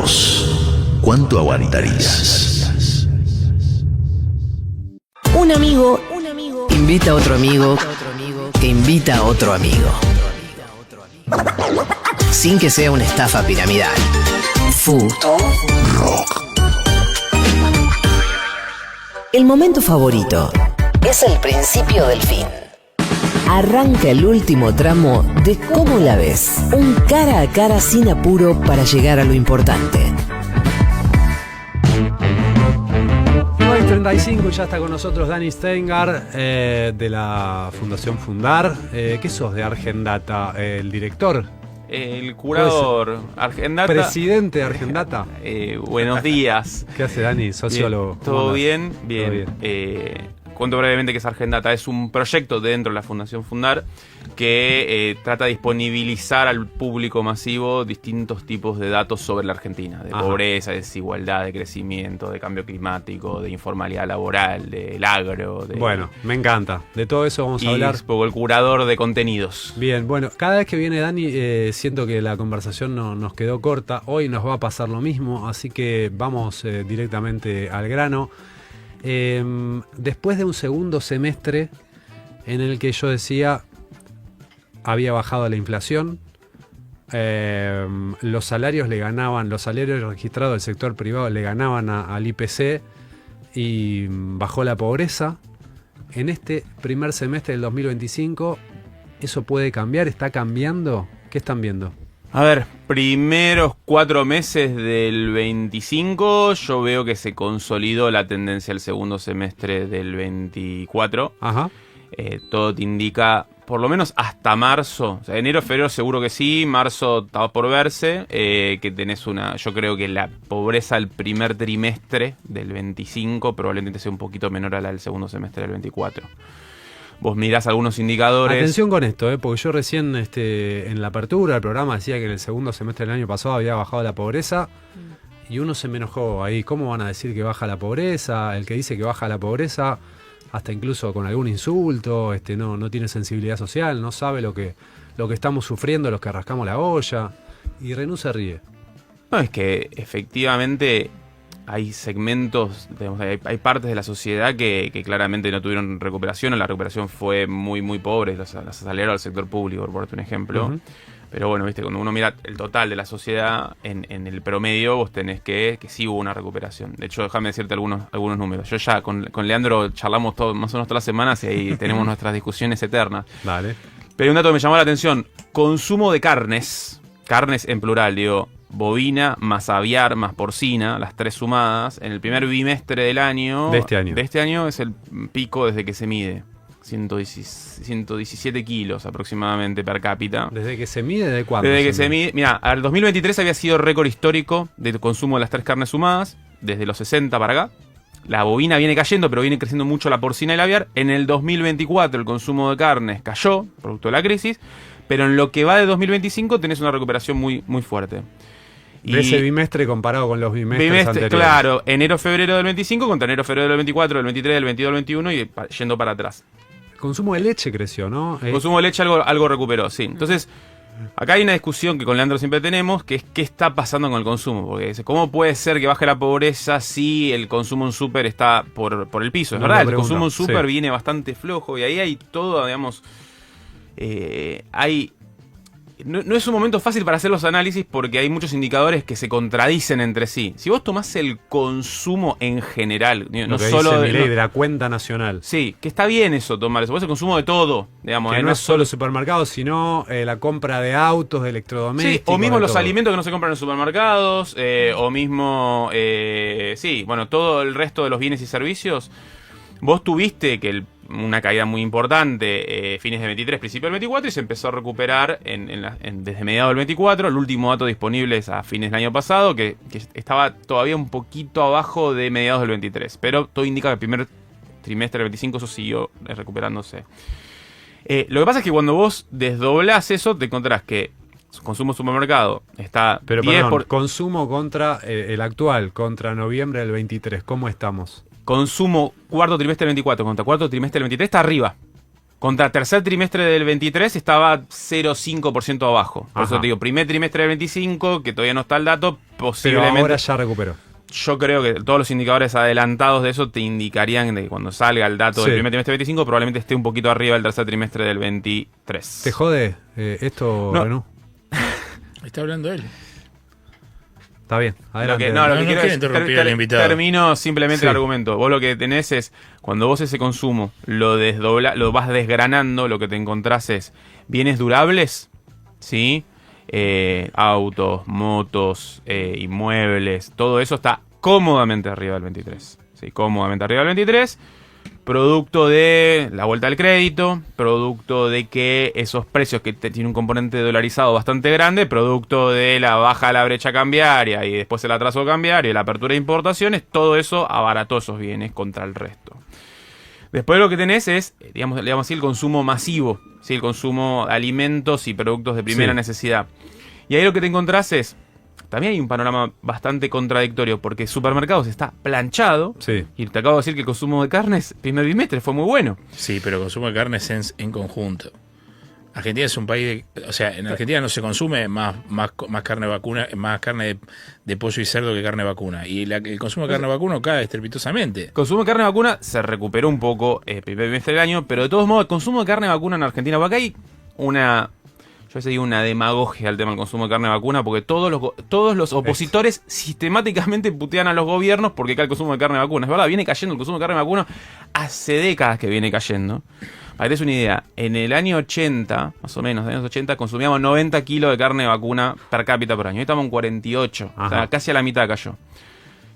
vos, ¿cuánto aguantarías? Un amigo invita a otro amigo que invita a otro amigo. Sin que sea una estafa piramidal. Rock. El momento favorito es el principio del fin. Arranca el último tramo de Cómo la ves. Un cara a cara sin apuro para llegar a lo importante. 35, ya está con nosotros Dani Steingart de la Fundación Fundar. ¿Qué sos de Argendata? ¿El director? El curador Argendata. Presidente de Argendata. Buenos días. ¿Qué hace Dani? Sociólogo. Bien, ¿todo bien? Bien. Todo bien. Cuento brevemente qué es Argendata. Es un proyecto dentro de la Fundación Fundar que trata de disponibilizar al público masivo distintos tipos de datos sobre la Argentina. De pobreza, de desigualdad, de crecimiento, de cambio climático, de informalidad laboral, del agro. Bueno, me encanta. De todo eso vamos a hablar. Es un poco el curador de contenidos. Bien, bueno, cada vez que viene Dani siento que la conversación nos quedó corta. Hoy nos va a pasar lo mismo, así que vamos directamente al grano. Después de un segundo semestre en el que yo decía había bajado la inflación, los salarios registrados del sector privado le ganaban al IPC y bajó la pobreza. En este primer semestre del 2025 eso puede cambiar, está cambiando. ¿Qué están viendo? A ver, primeros 4 meses del 25, yo veo que se consolidó la tendencia al segundo semestre del 24. Ajá. Todo te indica, por lo menos hasta marzo, o sea, enero, febrero seguro que sí, marzo está por verse, que tenés yo creo que la pobreza al primer trimestre del 25 probablemente sea un poquito menor a la del segundo semestre del 24. Vos mirás algunos indicadores. Atención con esto, porque yo recién en la apertura del programa decía que en el segundo semestre del año pasado había bajado la pobreza y uno se me enojó ahí. ¿Cómo van a decir que baja la pobreza? El que dice que baja la pobreza, hasta incluso con algún insulto, no tiene sensibilidad social, no sabe lo que estamos sufriendo los que rascamos la olla. Y Renú se ríe. No, es que efectivamente hay segmentos, hay partes de la sociedad que claramente no tuvieron recuperación, o la recuperación fue muy muy pobre, los asalariados al sector público, por ponerte un ejemplo. Uh-huh. Pero bueno, viste, cuando uno mira el total de la sociedad, en el promedio vos tenés que sí hubo una recuperación. De hecho, déjame decirte algunos números. Yo ya con Leandro charlamos más o menos todas las semanas y ahí tenemos nuestras discusiones eternas. Vale. Pero hay un dato que me llamó la atención: consumo de carnes en plural, digo, bovina, más aviar, más porcina, las tres sumadas, en el primer bimestre del año. De este año es el pico desde que se mide. 117 kilos aproximadamente per cápita. ¿Desde que se mide? ¿De cuándo? Desde que se mide. Mira, al 2023 había sido récord histórico de consumo de las tres carnes sumadas, desde los 60 para acá. La bovina viene cayendo, pero viene creciendo mucho la porcina y el aviar. En el 2024 el consumo de carnes cayó, producto de la crisis, pero en lo que va de 2025 tenés una recuperación muy, muy fuerte. De ese bimestre comparado con los bimestres anteriores. Claro, enero-febrero del 25 contra enero-febrero del 24, del 23, del 22, del 21 y yendo para atrás. El consumo de leche creció, ¿no? El consumo de leche algo recuperó, sí. Entonces, acá hay una discusión que con Leandro siempre tenemos, que es qué está pasando con el consumo. Porque dice, ¿cómo puede ser que baje la pobreza si el consumo en súper está por el piso? Es verdad, el consumo en súper viene bastante flojo y ahí hay todo, digamos, No es un momento fácil para hacer los análisis porque hay muchos indicadores que se contradicen entre sí. Si vos tomás el consumo en general, no solo de la cuenta nacional. Sí, que está bien eso, tomar eso. Vos el consumo de todo, digamos. Que no es solo supermercados, sino la compra de autos, de electrodomésticos. Sí, o mismo los alimentos que no se compran en supermercados, o mismo, todo el resto de los bienes y servicios. Vos tuviste que una caída muy importante fines de 23, principio del 24 y se empezó a recuperar desde mediados del 24. El último dato disponible es a fines del año pasado, que estaba todavía un poquito abajo de mediados del 23, pero todo indica que el primer trimestre del 25 eso siguió recuperándose. Lo que pasa es que cuando vos desdoblás eso te encontrás que consumo supermercado está... Pero perdón, consumo contra el actual, contra noviembre del 23, ¿cómo estamos? Consumo cuarto trimestre del 24 contra cuarto trimestre del 23 está arriba. Contra tercer trimestre del 23 estaba 0,5% abajo. Por eso te digo, primer trimestre del 25, que todavía no está el dato, posiblemente... Pero ahora ya recuperó. Yo creo que todos los indicadores adelantados de eso te indicarían de que cuando salga el dato del primer trimestre del 25 probablemente esté un poquito arriba del tercer trimestre del 23. ¿Te jode esto, No. Renú? Está hablando él. Está bien, Lo adelante. que No quiero quiere es- interrumpir al invitado. Termino simplemente Sí. el argumento. Vos lo que tenés es, cuando vos ese consumo lo vas desgranando, lo que te encontrás es bienes durables, ¿sí? Autos, motos, inmuebles, todo eso está cómodamente arriba del 23. ¿Sí? Cómodamente arriba del 23. Producto de la vuelta al crédito, producto de que esos precios que tienen un componente dolarizado bastante grande, producto de la baja de la brecha cambiaria y después el atraso cambiario y la apertura de importaciones, todo eso abarató esos bienes contra el resto. Después lo que tenés es, digamos así, el consumo masivo, ¿sí? El consumo de alimentos y productos de primera Sí. necesidad. Y ahí lo que te encontrás es, también hay un panorama bastante contradictorio, porque supermercados está planchado, Sí. y te acabo de decir que el consumo de carnes, primer bimestre, fue muy bueno. Sí, pero consumo de carnes en conjunto. Argentina es un país, o sea, en Argentina no se consume más carne vacuna, más carne de pollo y cerdo que carne vacuna. Y el consumo de carne vacuna cae estrepitosamente. El consumo de carne vacuna se recuperó un poco el primer bimestre del año, pero de todos modos el consumo de carne vacuna en Argentina, porque hay yo digo una demagogia al tema del consumo de carne vacuna, porque todos los opositores sistemáticamente putean a los gobiernos porque cae el consumo de carne vacuna. Es verdad, viene cayendo el consumo de carne vacuna hace décadas que viene cayendo. Para que te des una idea, en el año 80, más o menos, en los años 80, consumíamos 90 kilos de carne vacuna per cápita por año. Hoy estamos en 48, o sea, Ajá. casi a la mitad cayó.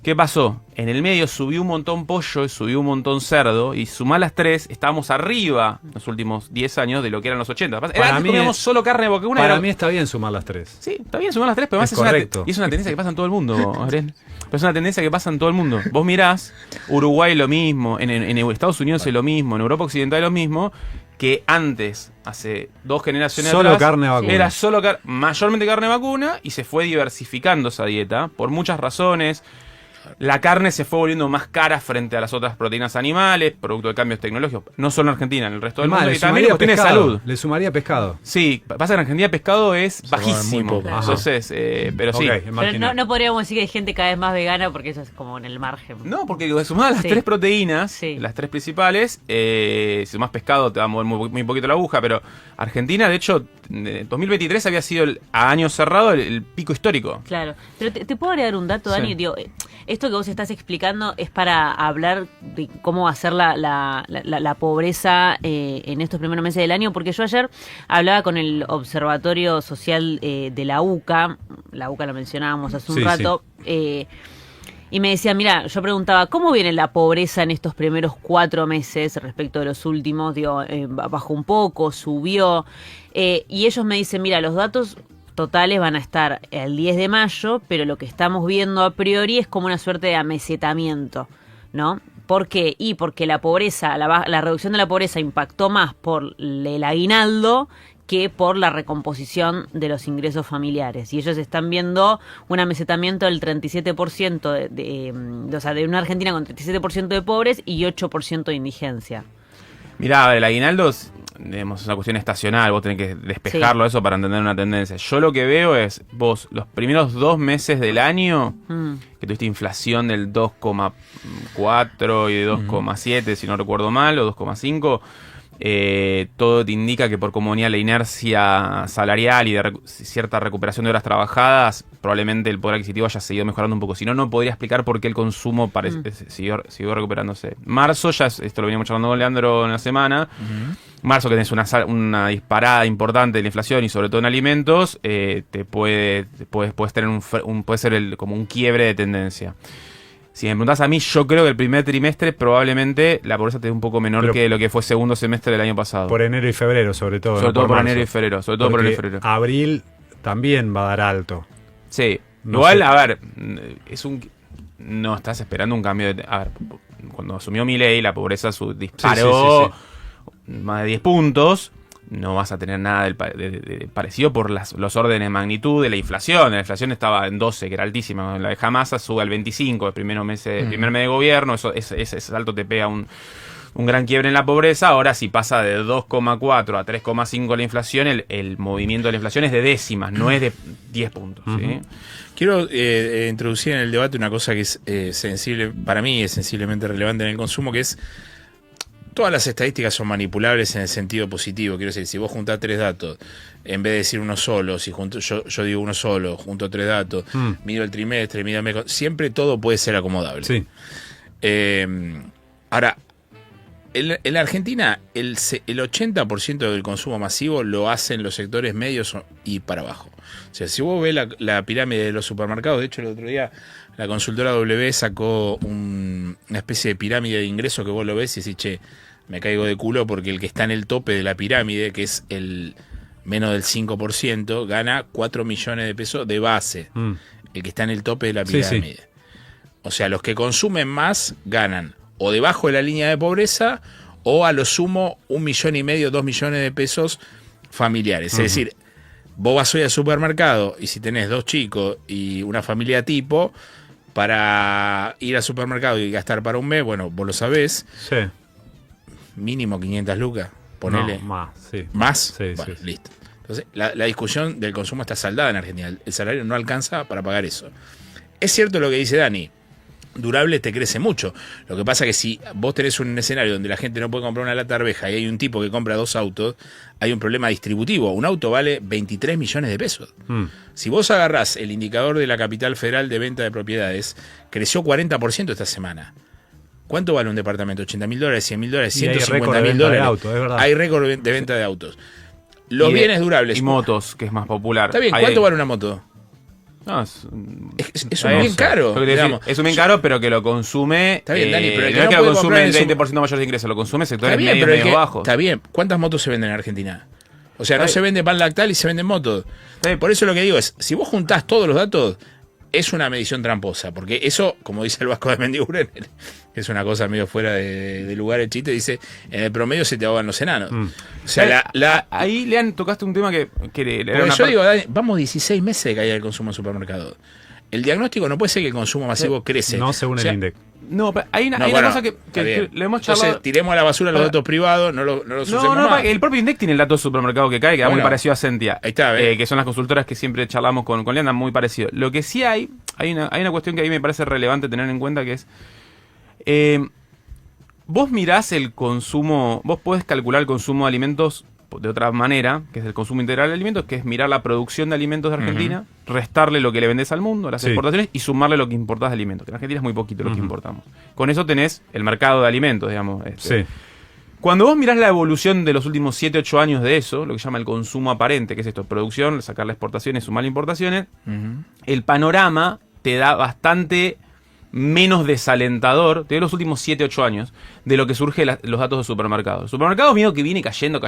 ¿Qué pasó? En el medio subió un montón pollo y subió un montón cerdo, y sumá las tres, estábamos arriba en los últimos 10 años de lo que eran los 80. Antes comíamos solo carne vacuna. Para mí está bien sumar las tres. Sí, está bien sumar las tres, pero además Es correcto. y es una tendencia que pasa en todo el mundo, Gabriel. Pero es una tendencia que pasa en todo el mundo. Vos mirás, Uruguay lo mismo, en Estados Unidos es lo mismo, en Europa Occidental es lo mismo, que antes, hace 2 generaciones Solo atrás, carne vacuna. era mayormente carne vacuna, y se fue diversificando esa dieta por muchas razones. La carne se fue volviendo más cara frente a las otras proteínas animales, producto de cambios tecnológicos, no solo en Argentina, en el resto del Más, mundo, le y también sumaría tiene pescado. salud. Le sumaría pescado. Sí, pasa que en Argentina el pescado es come muy bajísimo. poco. Ajá. Entonces, pero sí. Ok, es Pero marginal. no podríamos decir que hay gente cada vez más vegana porque eso es como en el margen. No, porque sumadas las Sí. tres proteínas, Sí. las tres principales, si sumás pescado te va a mover muy poquito la aguja, pero Argentina, de hecho, 2023 había sido a año cerrado el pico histórico. Claro. Pero te puedo agregar un dato, Sí. Dani. Digo, esto que vos estás explicando es para hablar de cómo va a ser la pobreza en estos primeros meses del año, porque yo ayer hablaba con el Observatorio Social de la UCA lo mencionábamos hace un Sí, rato, y me decía, mira, yo preguntaba, ¿cómo viene la pobreza en estos primeros 4 meses respecto de los últimos? Digo, bajó un poco, subió, y ellos me dicen, mira, los datos totales van a estar el 10 de mayo, pero lo que estamos viendo a priori es como una suerte de amesetamiento, ¿no? ¿Por qué? Y porque la pobreza, la reducción de la pobreza impactó más por el aguinaldo que por la recomposición de los ingresos familiares. Y ellos están viendo un amesetamiento del 37% o sea, de una Argentina con 37% de pobres y 8% de indigencia. Mirá, el aguinaldo es una cuestión estacional, vos tenés que despejarlo eso para entender una tendencia. Yo lo que veo es, vos, los primeros 2 meses del año, que tuviste inflación del 2,4 y de 2,7, si no recuerdo mal, o 2,5, todo te indica que por comunidad la inercia salarial y de cierta recuperación de horas trabajadas, probablemente el poder adquisitivo haya seguido mejorando un poco. Si no, no podría explicar por qué el consumo siguió recuperándose. Marzo, esto lo veníamos charlando con Leandro en la semana. Marzo, que tenés una disparada importante de la inflación y sobre todo en alimentos, puedes tener puede ser como un quiebre de tendencia. Si me preguntás a mí, yo creo que el primer trimestre probablemente la pobreza esté un poco menor Pero que lo que fue segundo semestre del año pasado. Por enero y febrero, sobre todo. Sobre no todo por marzo. enero y febrero. Sobre todo por enero y Porque febrero. Abril también va a dar alto. Sí. No Igual, sé. a ver, no estás esperando un cambio de... A ver, cuando asumió Milei, la pobreza disparó más de 10 puntos. No vas a tener nada de parecido por los órdenes de magnitud de la inflación. La inflación estaba en 12, que era altísima. La de Hamasa sube al 25, el primer mes de gobierno. Ese salto te pega un un gran quiebre en la pobreza. Ahora si pasa de 2,4 a 3,5 la inflación, el movimiento de la inflación es de décimas, no es de 10 puntos. ¿Sí? Quiero introducir en el debate una cosa que es sensible, para mí es sensiblemente relevante en el consumo, que es todas las estadísticas son manipulables en el sentido positivo. Quiero decir, si vos juntás 3 datos, en vez de decir uno solo, si junto, yo digo uno solo, junto 3 datos, mido el trimestre, mido el mes, siempre todo puede ser acomodable. Sí. Ahora, en la Argentina, el 80% del consumo masivo lo hacen los sectores medios y para abajo. O sea, si vos ves la pirámide de los supermercados, de hecho el otro día la consultora W sacó una especie de pirámide de ingresos que vos lo ves y decís, che, me caigo de culo porque el que está en el tope de la pirámide, que es el menos del 5%, gana 4 millones de pesos de base. El que está en el tope de la pirámide. Sí. O sea, los que consumen más ganan o debajo de la línea de pobreza o a lo sumo 1,5 millones, 2 millones de pesos familiares. Es decir, vos vas hoy al supermercado y si tenés 2 chicos y una familia tipo, para ir al supermercado y gastar para un mes, bueno, vos lo sabés. Sí. Mínimo 500 lucas, ponele. No, más, sí. ¿Más? Sí, bueno, sí. Listo. Entonces, la discusión del consumo está saldada en Argentina. El salario no alcanza para pagar eso. Es cierto lo que dice Dani. Durable te crece mucho. Lo que pasa es que si vos tenés un escenario donde la gente no puede comprar una lata de arveja y hay un tipo que compra 2 autos, hay un problema distributivo. Un auto vale 23 millones de pesos. Si vos agarrás el indicador de la Capital Federal de Venta de Propiedades, creció 40% esta semana. ¿Cuánto vale un departamento? $80.000, $100.000, $150.000. Hay récord de venta de autos. Los bienes durables. Y motos, que es más popular. Está bien, ¿cuánto vale una moto? No, es un bien caro. Es un bien caro, pero que lo consume. Está bien, Dani, pero no es que lo consume el 20% mayor de ingresos, lo consume sectores medios bajos. Está bien, ¿cuántas motos se venden en Argentina? O sea, no se vende pan lactal y se venden motos. Por eso lo que digo es, si vos juntás todos los datos, es una medición tramposa, porque eso, como dice el Vasco de Mendiguren, es una cosa medio fuera de lugar el chiste, dice, en el promedio se te ahogan los enanos. O sea, ahí, Lean, tocaste un tema que digo, Dani, vamos 16 meses de caída del consumo en supermercados. El diagnóstico no puede ser que el consumo masivo crece. No según el INDEC. No, pero hay una cosa que le hemos charlado. Entonces, tiremos a la basura los datos privados, no los usemos más. El propio INDEC tiene el dato de supermercado que cae, que da muy parecido a Sentia. Ahí está, que son las consultoras que siempre charlamos con Leandra, muy parecido. Lo que sí hay una cuestión que a mí me parece relevante tener en cuenta, que es vos mirás el consumo, vos podés calcular el consumo de alimentos de otra manera, que es el consumo integral de alimentos, que es mirar la producción de alimentos de Argentina, restarle lo que le vendés al mundo, las exportaciones, y sumarle lo que importás de alimentos, que en Argentina es muy poquito lo que importamos. Con eso tenés el mercado de alimentos, digamos. Cuando vos mirás la evolución de los últimos 7, 8 años de eso, lo que se llama el consumo aparente, que es esto, producción, sacar las exportaciones, sumar las importaciones, el panorama te da bastante menos desalentador, te doy los últimos 7, 8 años, de lo que surge los datos de supermercados. El supermercado medio que viene cayendo,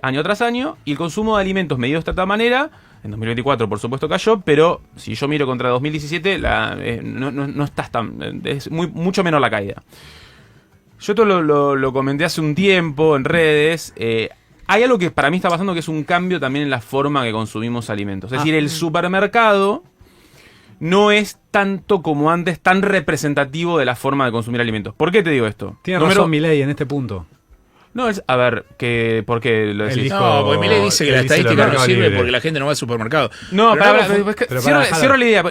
año tras año, y el consumo de alimentos medido de esta manera, en 2024 por supuesto cayó, pero si yo miro contra 2017, no estás tan, es mucho menos la caída. Yo esto lo comenté hace un tiempo en redes. Hay algo que para mí está pasando, que es un cambio también en la forma que consumimos alimentos. Es decir, el supermercado no es tanto como antes tan representativo de la forma de consumir alimentos. ¿Por qué te digo esto? Tiene razón Milei en este punto. No, a ver, ¿por qué lo decís? No, porque Milei dice que la estadística no sirve porque la gente no va al supermercado. No, cierro la idea.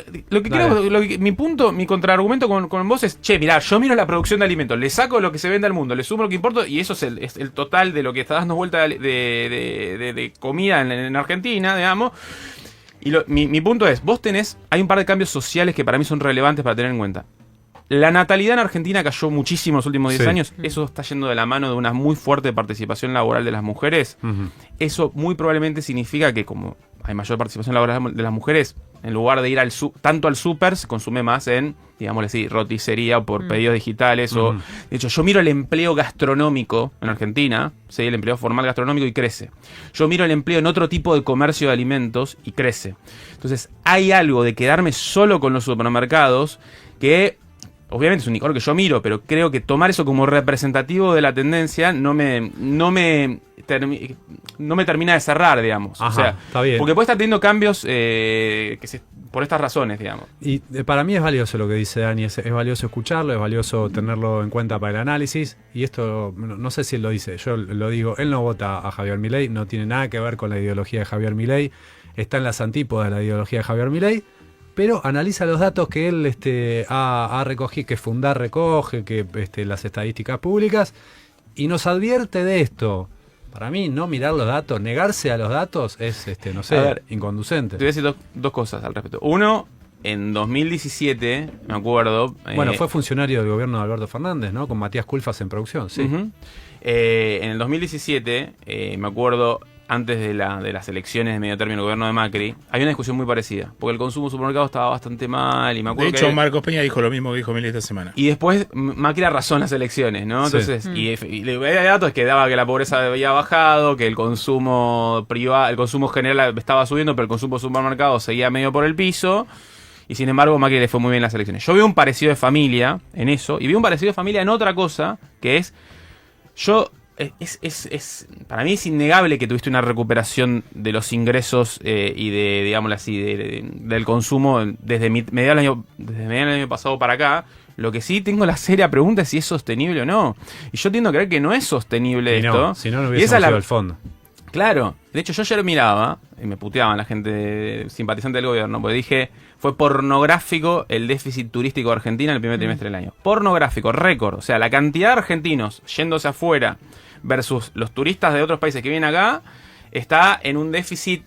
Mi contraargumento con vos es, mirá, yo miro la producción de alimentos, le saco lo que se vende al mundo, le sumo lo que importa, y eso es el total de lo que está dando vuelta de comida en Argentina, digamos. Y mi punto es, hay un par de cambios sociales que para mí son relevantes para tener en cuenta. La natalidad en Argentina cayó muchísimo en los últimos 10 años. Eso está yendo de la mano de una muy fuerte participación laboral de las mujeres. Eso muy probablemente significa que como hay mayor participación laboral de las mujeres, en lugar de ir tanto al súper, se consume más en, digámosle así, roticería o por pedidos digitales. De hecho, yo miro el empleo gastronómico en Argentina, el empleo formal gastronómico, y crece. Yo miro el empleo en otro tipo de comercio de alimentos y crece. Entonces, hay algo de quedarme solo con los supermercados que obviamente es un indicador que yo miro, pero creo que tomar eso como representativo de la tendencia no me termina de cerrar, digamos. Ajá, o sea, está bien. Porque puede estar teniendo cambios por estas razones, digamos. Y para mí es valioso lo que dice Dani, es valioso escucharlo, es valioso tenerlo en cuenta para el análisis. Y esto, no sé si él lo dice, yo lo digo, él no vota a Javier Milei, no tiene nada que ver con la ideología de Javier Milei, está en las antípodas de la ideología de Javier Milei, pero analiza los datos que él ha recogido, que Fundar recoge, que las estadísticas públicas, y nos advierte de esto. Para mí, no mirar los datos, negarse a los datos es, no sé, A ver, inconducente. Te voy a decir dos cosas al respecto. Uno, en 2017, me acuerdo... Bueno, fue funcionario del gobierno de Alberto Fernández, ¿no? Con Matías Culfas en producción, sí. Ujú. En el 2017, me acuerdo, antes de las elecciones de medio término del gobierno de Macri, había una discusión muy parecida, porque el consumo en supermercados estaba bastante mal, y me De acuerdo hecho, que... Marcos Peña dijo lo mismo que dijo Milei esta semana. Y después Macri arrasó en las elecciones, ¿no? Sí. Entonces, y el dato es que daba que la pobreza había bajado, que el consumo privado, el consumo general estaba subiendo, pero el consumo de supermercados seguía medio por el piso. Y sin embargo, Macri le fue muy bien en las elecciones. Yo veo un parecido de familia en eso, y veo un parecido de familia en otra cosa, que es... Para mí es innegable que tuviste una recuperación de los ingresos y de, digámoslo así, del consumo desde mediados del año pasado para acá. Lo que sí tengo la seria pregunta es si es sostenible o no. Y yo tiendo a creer que no es sostenible Y esto. no, si no, no Y esa hubiésemos es la- ido al fondo. Claro, de hecho yo ayer miraba, y me puteaban la gente simpatizante del gobierno, porque dije, fue pornográfico el déficit turístico de Argentina en el primer trimestre del año. Pornográfico, récord. O sea, la cantidad de argentinos yéndose afuera versus los turistas de otros países que vienen acá, está en un déficit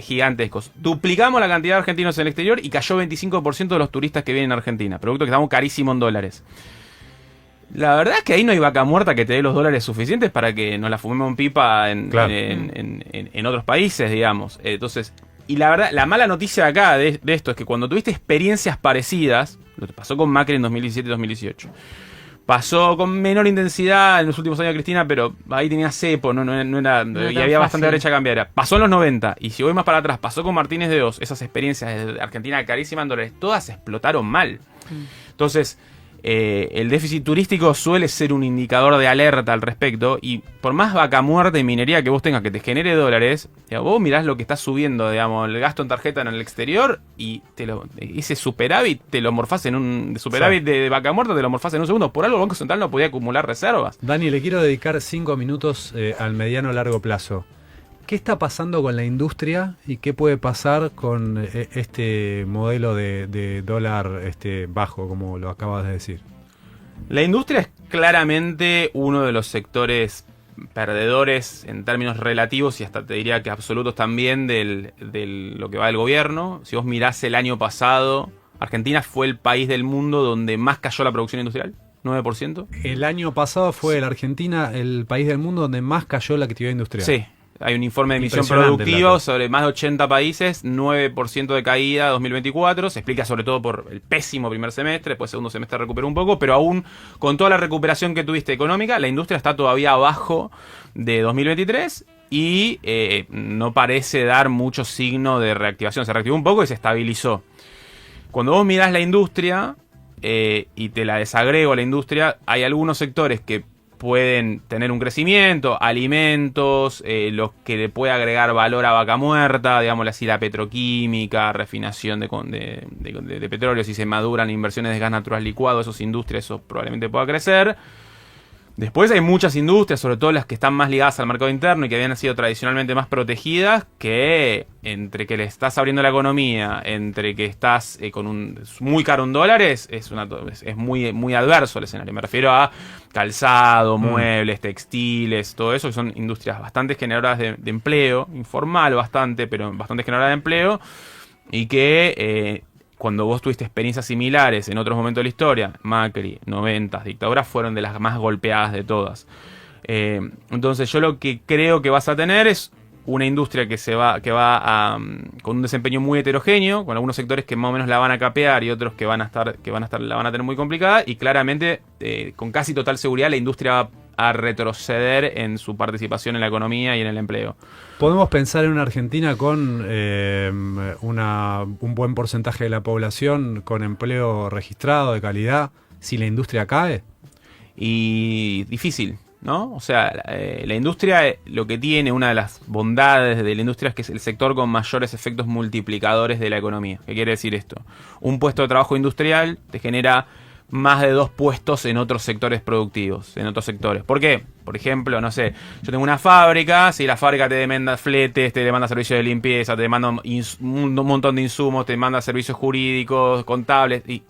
gigantesco. Duplicamos la cantidad de argentinos en el exterior y cayó 25% de los turistas que vienen a Argentina. Producto que estamos carísimo en dólares. La verdad es que ahí no hay vaca muerta que te dé los dólares suficientes para que nos la fumemos en pipa Claro. en otros países, digamos. Entonces, y la verdad, la mala noticia acá de esto es que cuando tuviste experiencias parecidas, lo que pasó con Macri en 2017 y 2018, pasó con menor intensidad en los últimos años de Cristina, pero ahí tenía cepo, no era, No y era había tan bastante fácil. brecha cambiaria. Pasó en los 90, y si voy más para atrás, pasó con Martínez de Oz, esas experiencias de Argentina carísimas en dólares, todas explotaron mal. Entonces, el déficit turístico suele ser un indicador de alerta al respecto, y por más vaca muerta y minería que vos tengas que te genere dólares, digamos, vos mirás lo que está subiendo, digamos, el gasto en tarjeta en el exterior, y ese superávit te lo morfás en un superávit de vaca muerta, te lo morfás en un segundo. Por algo el Banco Central no podía acumular reservas. Dani, le quiero dedicar 5 minutos al mediano largo plazo. ¿Qué está pasando con la industria y qué puede pasar con este modelo de dólar bajo, como lo acabas de decir? La industria es claramente uno de los sectores perdedores en términos relativos y hasta te diría que absolutos también de lo que va del gobierno. Si vos mirás el año pasado, Argentina fue el país del mundo donde más cayó la producción industrial, 9%. El año pasado fue la Argentina el país del mundo donde más cayó la actividad industrial. Sí, hay un informe de emisión Impresionante el productiva dato. sobre más de 80 países, 9% de caída 2024. Se explica sobre todo por el pésimo primer semestre, después segundo semestre recuperó un poco, pero aún con toda la recuperación que tuviste económica, la industria está todavía abajo de 2023 y no parece dar mucho signo de reactivación. Se reactivó un poco y se estabilizó. Cuando vos mirás la industria y te la desagrego a la industria, hay algunos sectores que pueden tener un crecimiento, alimentos, los que le puede agregar valor a vaca muerta, digámosle así, la petroquímica, refinación de petróleo, si se maduran inversiones de gas natural licuado, esos industrias, eso probablemente pueda crecer. Después hay muchas industrias, sobre todo las que están más ligadas al mercado interno y que habían sido tradicionalmente más protegidas, que entre que le estás abriendo la economía, entre que estás muy caro en dólares, es muy, muy adverso el escenario. Me refiero a calzado, muebles, textiles, todo eso, que son industrias bastante generadoras de empleo, informal bastante, pero bastante generadoras de empleo, y que cuando vos tuviste experiencias similares en otros momentos de la historia, Macri, 90, dictaduras, fueron de las más golpeadas de todas. Entonces yo lo que creo que vas a tener es una industria con un desempeño muy heterogéneo, con algunos sectores que más o menos la van a capear y otros que la van a tener muy complicada, y claramente con casi total seguridad la industria va a retroceder en su participación en la economía y en el empleo. ¿Podemos pensar en una Argentina con un buen porcentaje de la población con empleo registrado de calidad si la industria cae? Y difícil. ¿no? O sea, la industria, lo que tiene, una de las bondades de la industria es que es el sector con mayores efectos multiplicadores de la economía. ¿Qué quiere decir esto? Un puesto de trabajo industrial te genera más de 2 puestos en otros sectores productivos, en otros sectores. ¿Por qué? Por ejemplo, no sé, yo tengo una fábrica, si la fábrica te demanda fletes, te demanda servicios de limpieza, te demanda un montón de insumos, te demanda servicios jurídicos, contables, y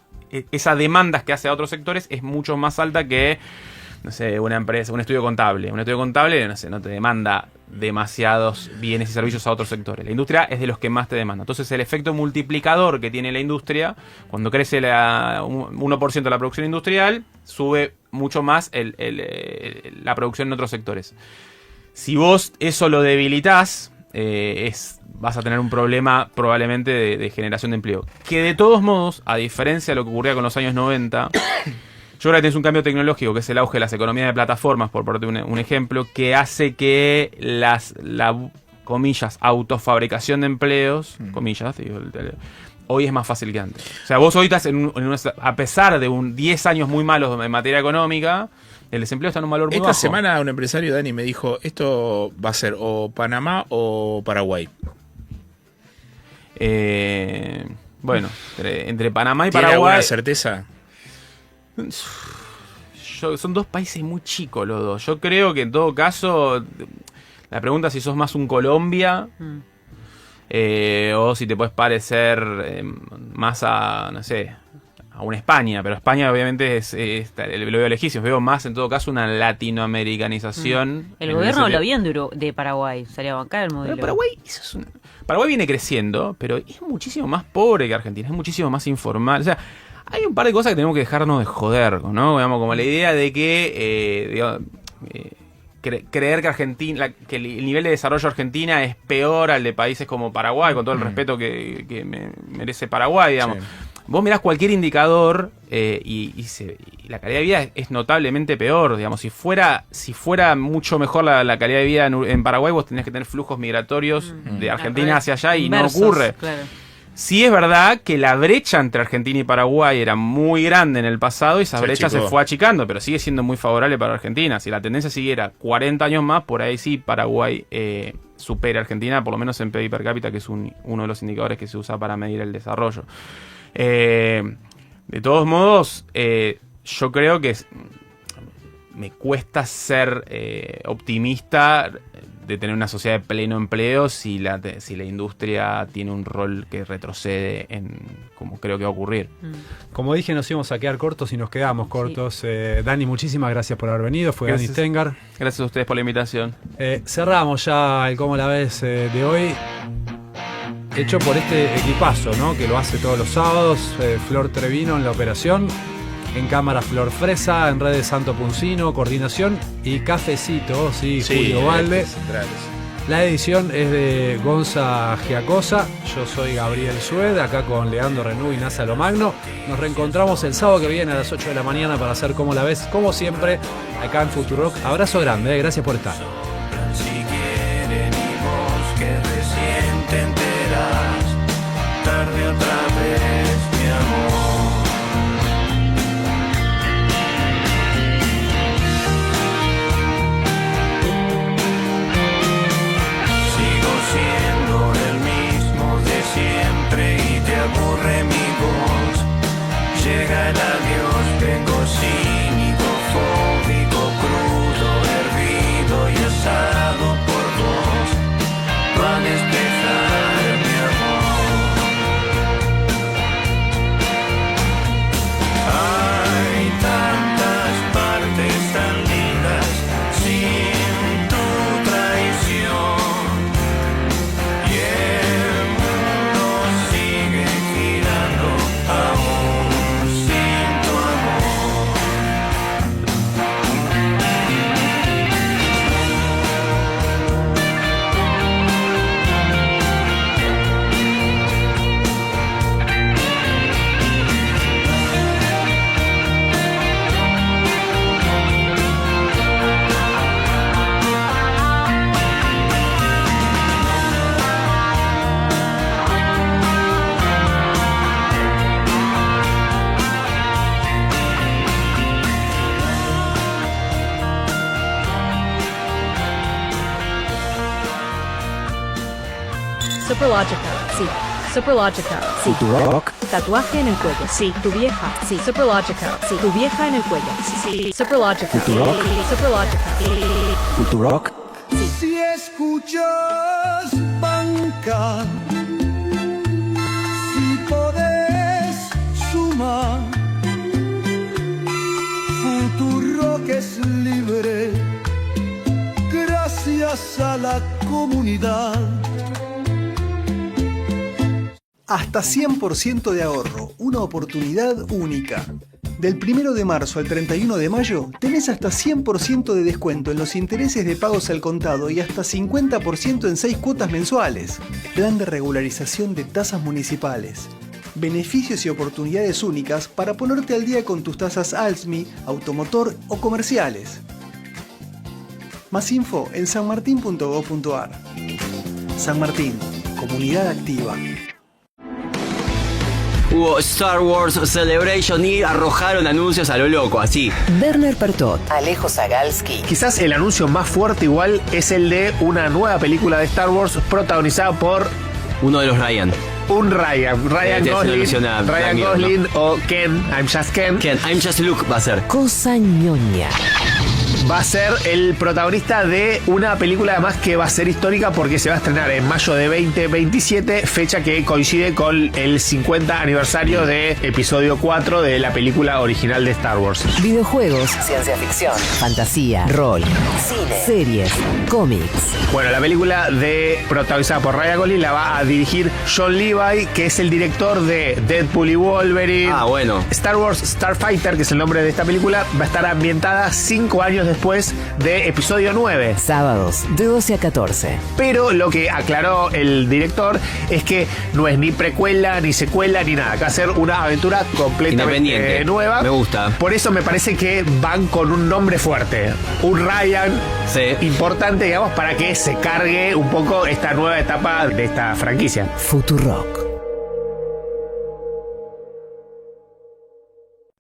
esas demandas que hace a otros sectores es mucho más alta que, no sé, una empresa, un estudio contable. Un estudio contable, no sé, no te demanda demasiados bienes y servicios a otros sectores. La industria es de los que más te demanda. Entonces, el efecto multiplicador que tiene la industria, cuando crece un 1% de la producción industrial, sube mucho más la producción en otros sectores. Si vos eso lo debilitas, vas a tener un problema probablemente de generación de empleo. Que de todos modos, a diferencia de lo que ocurría con los años 90... Yo creo que tenés un cambio tecnológico, que es el auge de las economías de plataformas, por ponerte un ejemplo, que hace que comillas, autofabricación de empleos, comillas, digo, hoy es más fácil que antes. O sea, vos hoy estás a pesar de 10 años muy malos en materia económica, el desempleo está en un valor muy bajo. Esta semana un empresario, Dani, me dijo, esto va a ser o Panamá o Paraguay. Bueno, entre Panamá y ¿Tiene Paraguay... alguna certeza? Son 2 países muy chicos los dos. Yo creo que en todo caso, la pregunta es si sos más un Colombia o si te puedes parecer más a, no sé, a una España. Pero España obviamente lo veo lejísimo. Veo más en todo caso una latinoamericanización. El gobierno lo bien de Paraguay, salía a bancar el modelo. Pero Paraguay viene creciendo, pero es muchísimo más pobre que Argentina, es muchísimo más informal. O sea, hay un par de cosas que tenemos que dejarnos de joder, ¿no? Digamos, como la idea de que creer que Argentina, que el nivel de desarrollo de Argentina es peor al de países como Paraguay, con todo el respeto que merece Paraguay, digamos. Sí. Vos mirás cualquier indicador y la calidad de vida es notablemente peor, digamos. Si fuera mucho mejor la calidad de vida en Paraguay, vos tenés que tener flujos migratorios de Argentina hacia allá y inversos, no ocurre. Claro. Sí es verdad que la brecha entre Argentina y Paraguay era muy grande en el pasado y esa brecha se fue achicando, pero sigue siendo muy favorable para Argentina. Si la tendencia siguiera 40 años más, por ahí sí Paraguay supera a Argentina, por lo menos en PIB per cápita, que es uno de los indicadores que se usa para medir el desarrollo. De todos modos, yo creo que me cuesta ser optimista de tener una sociedad de pleno empleo si la industria tiene un rol que retrocede como creo que va a ocurrir. Como dije, nos íbamos a quedar cortos y nos quedamos cortos. Sí. Dani, muchísimas gracias por haber venido. Fue Dani Stengar. Gracias a ustedes por la invitación. Cerramos ya el Cómo la ves de hoy, hecho por este equipazo, ¿no? Que lo hace todos los sábados. Flor Trevino en la operación. En cámara Flor Fresa, en redes Santo Puncino, coordinación y cafecito, sí, Julio Valde. La edición es de Gonza Giacosa. Yo soy Gabriel Sued, acá con Leandro Renú y Nasa Lomagno. Nos reencontramos el sábado que viene a las 8 de la mañana para hacer Cómo la ves, como siempre, acá en Futurock. Abrazo grande, gracias por estar. Si quieren y vos que recién te enterás, tarde otra vez, mi amor. Siempre y te aburre mi voz. Llega el adiós, vengo cínico, fóbico, crudo, hervido y asado por vos. Va a despejar mi amor. Superlógica, sí. Superlógica, sí. Futurock. Tatuaje en el cuello, sí. Tu vieja, sí. Superlógica, sí. Tu vieja en el cuello, sí. Superlógica, Futurock. Superlógica, Futurock. Si escuchas banca, si podés sumar, Futurock es libre gracias a la comunidad. Hasta 100% de ahorro, una oportunidad única. Del 1 de marzo al 31 de mayo tenés hasta 100% de descuento en los intereses de pagos al contado y hasta 50% en 6 cuotas mensuales. Plan de regularización de tasas municipales. Beneficios y oportunidades únicas para ponerte al día con tus tasas ALSMI, automotor o comerciales. Más info en sanmartin.gov.ar. San Martín, comunidad activa. Hubo Star Wars Celebration y arrojaron anuncios a lo loco, así. Werner Pertot. Alejo Zagalski. Quizás el anuncio más fuerte igual es el de una nueva película de Star Wars protagonizada por Uno de los Ryan. un Ryan Gosling, ¿no? O Ken, I'm Just Ken. Ken, I'm Just Luke va a ser. Cosa ñoña. Va a ser el protagonista de una película además que va a ser histórica porque se va a estrenar en mayo de 2027, fecha que coincide con el 50 aniversario de episodio 4 de la película original de Star Wars. Videojuegos, ciencia ficción, fantasía, rol, cine, series, cómics. Bueno, la película protagonizada por Ryan Gosling la va a dirigir John Levi, que es el director de Deadpool y Wolverine. Ah, bueno. Star Wars Starfighter, que es el nombre de esta película, va a estar ambientada 5 años después de episodio 9. Sábados, de 12 a 14. Pero lo que aclaró el director es que no es ni precuela, ni secuela, ni nada. Que va a ser una aventura completamente independiente. Nueva. Me gusta. Por eso me parece que van con un nombre fuerte. Un Ryan importante, digamos, para que se cargue un poco esta nueva etapa de esta franquicia. Futurock.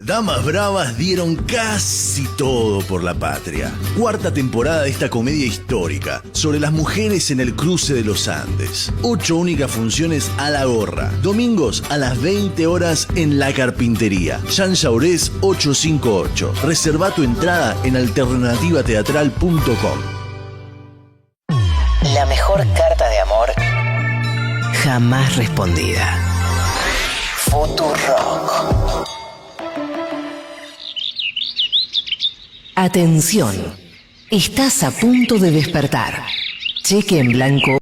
Damas Bravas dieron casi todo por la patria. 4ª temporada de esta comedia histórica sobre las mujeres en el cruce de los Andes. 8 únicas funciones a la gorra. Domingos a las 20 horas en La Carpintería. Jean Jaurés 858. Reserva tu entrada en alternativateatral.com. La mejor carta de amor jamás respondida. Futurock. Atención, estás a punto de despertar. Cheque en blanco